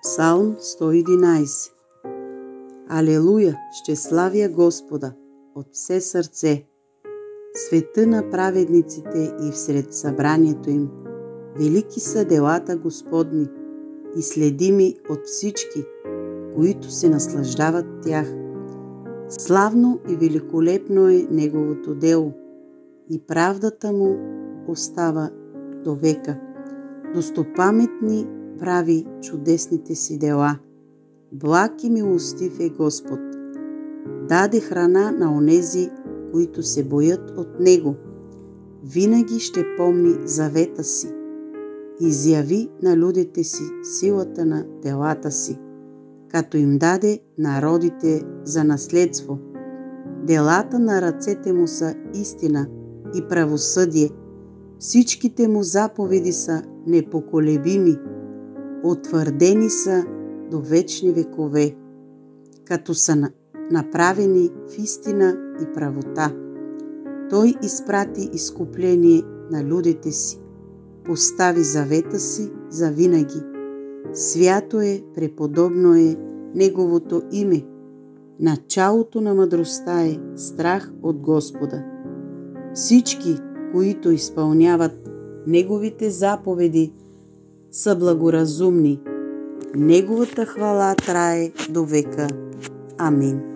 Псалм 111. Алелуя, ще славя Господа от все сърце. Света на праведниците и всред събранието им. Велики са делата Господни и следими от всички, които се наслаждават тях. Славно и великолепно е Неговото дело и правдата му остава до века. Достопаметни прави чудесните си дела. Благ и милостив е Господ. Даде храна на онези, които се боят от Него. Винаги ще помни завета си. Изяви на людите си силата на делата си, като им даде народите за наследство. Делата на ръцете му са истина и правосъдие. Всичките му заповеди са непоколебими, утвърдени са до вечни векове, като са направени в истина и правота. Той изпрати изкупление на людите си, постави завета си за винаги. Свято е, преподобно е Неговото име. Началото на мъдростта е страх от Господа. Всички, които изпълняват Неговите заповеди, са благоразумни. Неговата хвала трае до века. Амин.